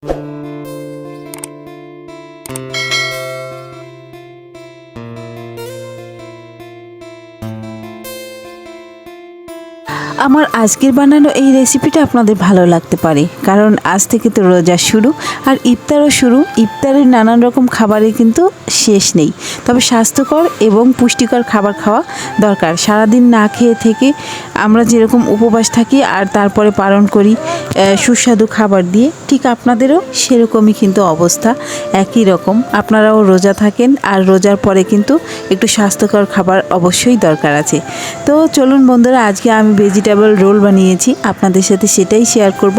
আমার আজকের বানানো এই রেসিপিটা আপনাদের ভালো লাগতে পারে, কারণ আজ থেকে তো রোজা শুরু আর ইফতারও শুরু। ইফতারের নানান রকম খাবারের কিন্তু শেষ নেই, তবে স্বাস্থ্যকর এবং পুষ্টিকর খাবার খাওয়া দরকার। সারাদিন না খেয়ে থেকে আমরা যেরকম উপবাস থাকি আর তারপরে পালন করি সুস্বাদু খাবার দিয়ে, ঠিক আপনাদেরও সেরকমই কিন্তু অবস্থা, একই রকম। আপনারাও রোজা থাকেন আর রোজার পরে কিন্তু একটু স্বাস্থ্যকর খাবার অবশ্যই দরকার আছে। তো চলুন বন্ধুরা, আজকে আমি ভেজিটেবল রোল বানিয়েছি, আপনাদের সাথে সেটাই শেয়ার করব।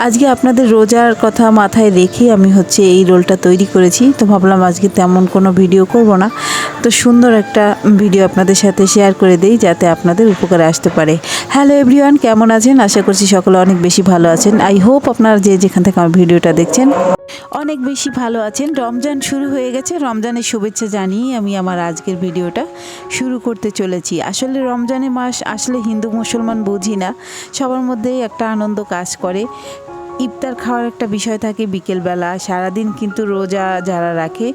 আজকে আপনাদের রোজার কথা মাথায় রেখে আমি এই রোলটা তৈরি করেছি। তো ভাবলাম আজকে তেমন কোনো ভিডিও করব না, তো সুন্দর একটা ভিডিও আপনাদের সাথে শেয়ার করে দেই যাতে আপনাদের উপকারে আসতে পারে। হ্যালো এভরিওয়ান, কেমন আছেন? আশা করছি সকলে অনেক বেশি ভালো আছেন। আই হোপ আপনারা যেখান থেকে আমার ভিডিওটা দেখছেন অনেক বেশি ভালো আছেন। রমজান শুরু হয়ে গেছে, রমজানের শুভেচ্ছা জানিয়ে আমি আমার আজকের ভিডিওটা শুরু করতে চলেছি। আসলে রমজানের মাস আসলে হিন্দু মুসলমান বুঝি না, সবার মধ্যেই একটা আনন্দ কাজ করে। ইফতার খাওয়ার একটা বিষয় থাকে বিকেলবেলা। সারাদিন কিন্তু রোজা যারা রাখে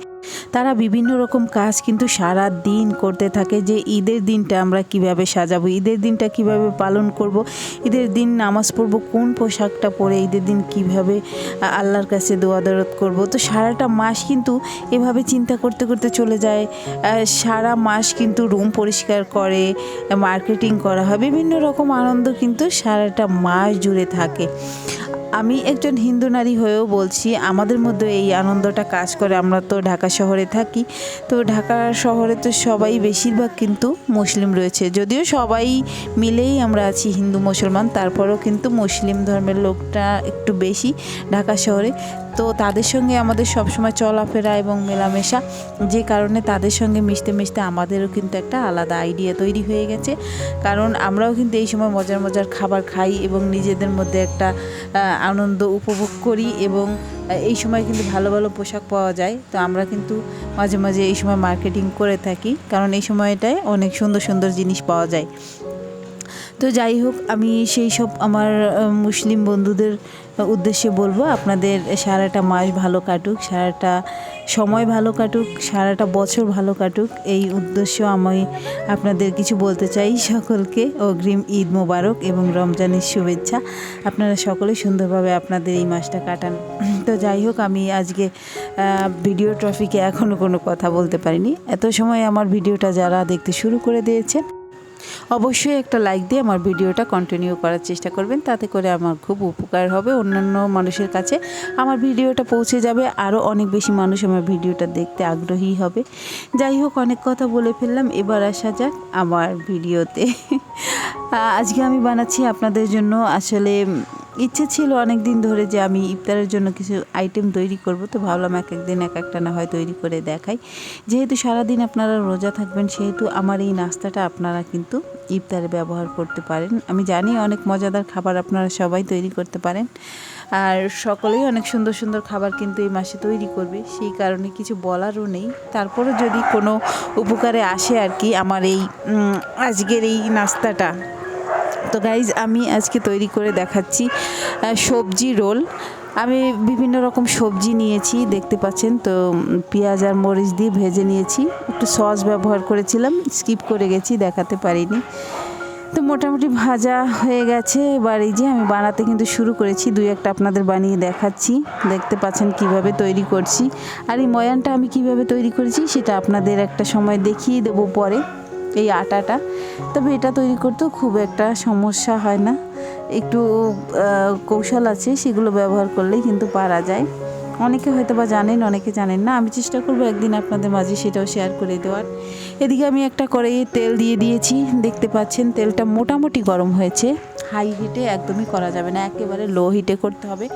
তারা বিভিন্ন রকম কাজ কিন্তু সারা দিন করতে থাকে, যে ঈদের দিনটা আমরা কিভাবে সাজাবো, ঈদের দিনটা কিভাবে পালন করব, ঈদের দিন নামাজ পড়ব কোন পোশাকটা পরে, ঈদের দিন কিভাবে আল্লাহর কাছে দোয়া দরদ করব। তো সারাটা মাস কিন্তু এভাবে চিন্তা করতে করতে চলে যায়। সারা মাস কিন্তু রুম পরিষ্কার করে, মার্কেটিং করা হয়, বিভিন্ন রকম আনন্দ কিন্তু সারাটা মাস জুড়ে থাকে। আমি একজন হিন্দু নারী হয়েও বলছি, আমাদের মধ্যে এই আনন্দটা কাজ করে। আমরা তো ঢাকা শহরে থাকি, তো ঢাকা শহরে তো সবাই বেশিরভাগ কিন্তু মুসলিম রয়েছে, যদিও সবাই মিলেই আমরা আছি হিন্দু মুসলমান, তারপরেও কিন্তু মুসলিম ধর্মের লোকটা একটু বেশি ঢাকা শহরে। তো তাদের সঙ্গে আমাদের সবসময় চলাফেরা এবং মেলামেশা, যে কারণে তাদের সঙ্গে মিশতে মিশতে আমাদেরও কিন্তু একটা আলাদা আইডিয়া তৈরি হয়ে গেছে। কারণ আমরাও কিন্তু এই সময় মজার মজার খাবার খাই এবং নিজেদের মধ্যে একটা আনন্দ উপভোগ করি, এবং এই সময় কিন্তু ভালো ভালো পোশাক পাওয়া যায়। তো আমরা কিন্তু মাঝে মাঝে এই সময় মার্কেটিং করে থাকি, কারণ এই সময়টায় অনেক সুন্দর সুন্দর জিনিস পাওয়া যায়। তো যাই হোক, আমি সেই সব আমার মুসলিম বন্ধুদের উদ্দেশ্যে বলবো, আপনাদের সারাটা মাস ভালো কাটুক, সারাটা সময় ভালো কাটুক, সারাটা বছর ভালো কাটুক, এই উদ্দেশ্য আমি আপনাদের কিছু বলতে চাই। সকলকে অগ্রিম ঈদ মোবারক এবং রমজানের শুভেচ্ছা। আপনারা সকলে সুন্দরভাবে আপনাদের এই মাসটা কাটান। তো যাই হোক, আমি আজকে ভিডিও টপিকে এখনও কোনো কথা বলতে পারিনি। এত সময় আমার ভিডিওটা যারা দেখতে শুরু করে দিয়েছেন, অবশ্যই একটা লাইক দিয়ে আমার ভিডিওটা কন্টিনিউ করার চেষ্টা করবেন, তাতে করে আমার খুব উপকার হবে। অন্যান্য মানুষের কাছে আমার ভিডিওটা পৌঁছে যাবে, আরও অনেক বেশি মানুষ আমার ভিডিওটা দেখতে আগ্রহী হবে। যাই হোক, অনেক কথা বলে ফেললাম, এবার আসা যাক আমার ভিডিওতে। আজকে আমি বানাচ্ছি আপনাদের জন্য, আসলে ইচ্ছে ছিল অনেক দিন ধরে যে আমি ইফতারের জন্য কিছু আইটেম তৈরি করব। তো ভাবলাম এক একদিন এক একটা না হয় তৈরি করে দেখাই। যেহেতু সারাদিন আপনারা রোজা থাকবেন, সেহেতু আমার এই নাস্তাটা আপনারা কিন্তু ইফতারে ব্যবহার করতে পারেন। আমি জানি অনেক মজাদার খাবার আপনারা সবাই তৈরি করতে পারেন, আর সকলেই অনেক সুন্দর সুন্দর খাবার কিন্তু এই মাসে তৈরি করবে, সেই কারণে কিছু বলারও নেই। তারপরে যদি কোনো উপকারে আসে আর কি আমার এই আজকের এই নাস্তাটা। তো গাইজ, আমি আজকে তৈরি করে দেখাচ্ছি সবজি রোল। আমি বিভিন্ন রকম সবজি নিয়েছি, দেখতে পাচ্ছেন। তো পেঁয়াজ আর মরিচ দিয়ে ভেজে নিয়েছি, একটু সস ব্যবহার করেছিলাম, স্কিপ করে গেছি, দেখাতে পারিনি। তো মোটামুটি ভাজা হয়ে গেছে। এবার এই যে আমি বানাতে কিন্তু শুরু করেছি, দুই একটা আপনাদের বানিয়ে দেখাচ্ছি। দেখতে পাচ্ছেন কিভাবে তৈরি করছি, আর এই ময়ানটা আমি কিভাবে তৈরি করেছি সেটা আপনাদের একটা সময় দেখিয়ে দেবো পরে, এই আটাটা। তবে এটা তৈরি করতেও খুব একটা সমস্যা হয় না, একটু কৌশল আছে, সেগুলো ব্যবহার করলেই কিন্তু পারা যায়। অনেকে হয়তো বা জানেন, অনেকে জানেন না। আমি চেষ্টা করবো একদিন আপনাদের মাঝে সেটাও শেয়ার করে দেওয়ার। এদিকে আমি একটা কড়াইয়ে তেল দিয়ে দিয়েছি, দেখতে পাচ্ছেন তেলটা মোটামুটি গরম হয়েছে। হাই হিটে একদমই করা যাবে না, একেবারে লো হিটে করতে হবে,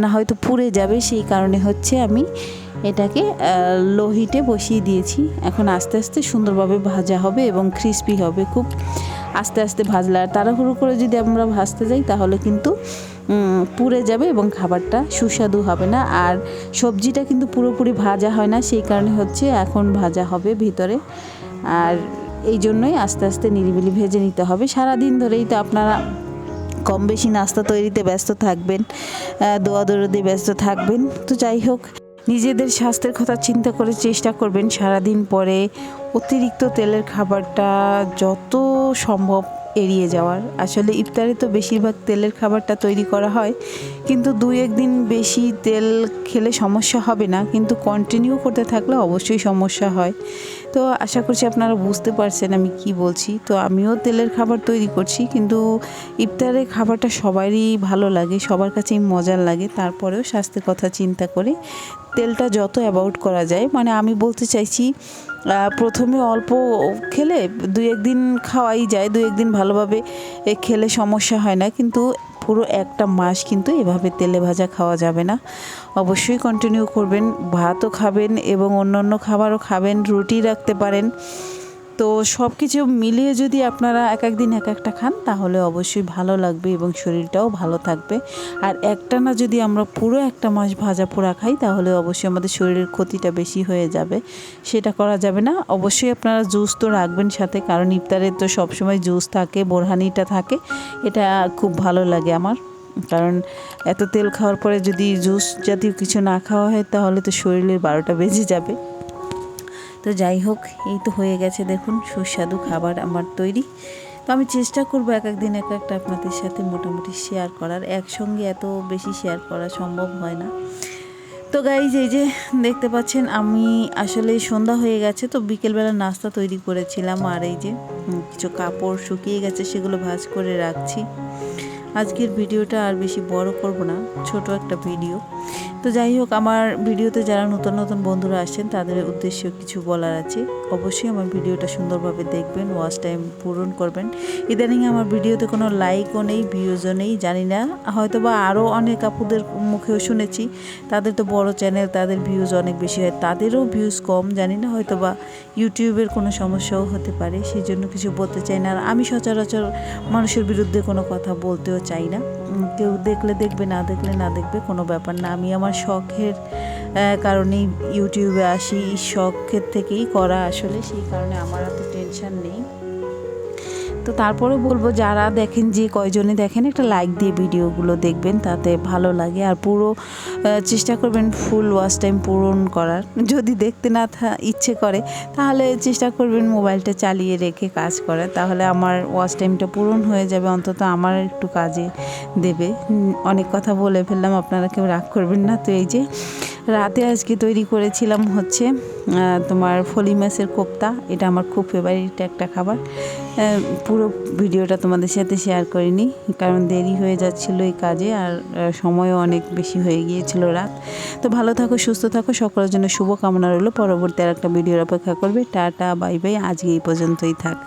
না হয়তো পুড়ে যাবে। সেই কারণে আমি এটাকে লো হিটে বসিয়ে দিয়েছি। এখন আস্তে আস্তে সুন্দরভাবে ভাজা হবে এবং ক্রিস্পি হবে। খুব আস্তে আস্তে ভাজলে, আর তাড়াহুড়ো করে যদি আমরা ভাজতে যাই তাহলে কিন্তু পুড়ে যাবে এবং খাবারটা সুস্বাদু হবে না। আর সবজিটা কিন্তু পুরোপুরি ভাজা হয় না, সেই কারণে এখন ভাজা হবে ভিতরে। আর এই জন্যই আস্তে আস্তে নিরিবিলি ভেজে নিতে হবে। সারাদিন ধরেই তো আপনারা কম বেশি নাস্তা তৈরিতে ব্যস্ত থাকবেন, দৌড়াদৌড়ি ব্যস্ত থাকবেন। তো যাই হোক, নিজেদের স্বাস্থ্যের কথা চিন্তা করে চেষ্টা করবেন সারাদিন পরে অতিরিক্ত তেলের খাবারটা যত সম্ভব এড়িয়ে যাওয়ার। আসলে ইফতারে তো বেশিরভাগ তেলের খাবারটা তৈরি করা হয়, কিন্তু 2-1 দিন বেশি তেল খেলে সমস্যা হবে না, কিন্তু কন্টিনিউ করতে থাকলে অবশ্যই সমস্যা হয়। তো আশা করছি আপনারা বুঝতে পারছেন আমি কি বলছি। তো আমিও তেলের খাবার তৈরি করছি, কিন্তু ইফতারের খাবারটা সবারই ভালো লাগে, সবার কাছেই মজার লাগে। তারপরেও স্বাস্থ্যের কথা চিন্তা করে তেলটা যত অ্যাভয়েড করা যায়, মানে আমি বলতে চাইছি প্রথমে অল্প খেলে 2-1 দিন খাওয়াই যায়, 2-1 দিন ভালোভাবে খেলে সমস্যা হয় না, কিন্তু পুরো একটা মাস কিন্তু এভাবে তেলে ভাজা খাওয়া যাবে না। অবশ্যই কন্টিনিউ করবেন, ভাতও খাবেন এবং অন্য খাবারও খাবেন, রুটি রাখতে পারেন। তো সব কিছু মিলিয়ে যদি আপনারা এক এক দিন এক একটা খান তাহলে অবশ্যই ভালো লাগবে এবং শরীরটাও ভালো থাকবে। আর একটানা যদি আমরা পুরো একটা মাস ভাজা পোড়া খাই তাহলে অবশ্যই আমাদের শরীরের ক্ষতিটা বেশি হয়ে যাবে, সেটা করা যাবে না। অবশ্যই আপনারা জুস তো রাখবেন সাথে, কারণ ইফতারে তো সবসময় জুস থাকে, বোরহানিটা থাকে, এটা খুব ভালো লাগে আমার। কারণ এত তেল খাওয়ার পরে যদি জুস জাতীয় কিছু না খাওয়া হয় তাহলে তো শরীরের 12টা বেজে যাবে। তো যাই হোক, এই তো হয়ে গেছে দেখুন সুস্বাদু খাবার আমার তৈরি। তো আমি চেষ্টা করবো এক এক দিন এক একটা আপনাদের সাথে মোটামুটি শেয়ার করার, একসঙ্গে এত বেশি শেয়ার করা সম্ভব হয় না। তো গাইজ, এই যে দেখতে পাচ্ছেন আমি আসলে সন্ধ্যা হয়ে গেছে, তো বিকেলবেলা নাস্তা তৈরি করেছিলাম, আর এই যে কিছু কাপড় শুকিয়ে গেছে সেগুলো ভাঁজ করে রাখছি। আজকের ভিডিওটা আর বেশি বড় করব না, ছোট একটা ভিডিও। তো যাই হোক, আমার ভিডিওতে যারা নতুন নতুন বন্ধুরা আসছেন তাদের উদ্দেশ্যে কিছু বলার আছে। অবশ্যই আমার ভিডিওটা সুন্দরভাবে দেখবেন, ওয়াচ টাইম পূরণ করবেন। ইদানিং আমার ভিডিওতে কোনো লাইকও নেই, ভিউজও নেই, জানি না, হয়তো বা আরও অনেক আপুদের মুখেও শুনেছি তাদের তো বড় চ্যানেল, তাদের ভিউজ অনেক বেশি হয়, তাদেরও ভিউজ কম, জানি না, হয়তো বা ইউটিউবের কোনো সমস্যাও হতে পারে, সেই জন্য কিছু বলতে চাই না। আর আমি সচরাচর মানুষের বিরুদ্ধে কোনো কথা বলতেও চাই না। কেউ দেখলে দেখবে, না দেখলে না দেখবে, কোনো ব্যাপার না। আমি আমার শখের কারণেই ইউটিউবে আসি, শখের থেকেই করা আসলে, সেই কারণে আমার এত টেনশন নেই। তো তারপরে বলবো, যারা দেখেন, যে কয়জনে দেখেন, একটা লাইক দিয়ে ভিডিওগুলো দেখবেন, তাতে ভালো লাগে। আর পুরো চেষ্টা করবেন ফুল ওয়াচ টাইম পূরণ করার। যদি দেখতে না ইচ্ছে করে তাহলে চেষ্টা করবেন মোবাইলটা চালিয়ে রেখে কাজ করার, তাহলে আমার ওয়াচ টাইমটা পূরণ হয়ে যাবে, অন্তত আমার একটু কাজে দেবে। অনেক কথা বলে ফেললাম, আপনারা কেউ রাগ করবেন না। তো এই যে রাতে আজকে তৈরি করেছিলাম হচ্ছে তোমার ফলি মাছের কোপ্তা, এটা আমার খুব ফেভারিট একটা খাবার। পুরো ভিডিওটা তোমাদের সাথে শেয়ার করিনি, কারণ দেরি হয়ে যাচ্ছিলো এই কাজে, আর সময়ও অনেক বেশি হয়ে গিয়েছিল রাত। তো ভালো থাকো, সুস্থ থাকো, সকলের জন্য শুভ কামনা রইল। পরবর্তী আর একটা ভিডিওর অপেক্ষা করবে। টাটা, বাই বাই, আজকে এই পর্যন্তই থাক।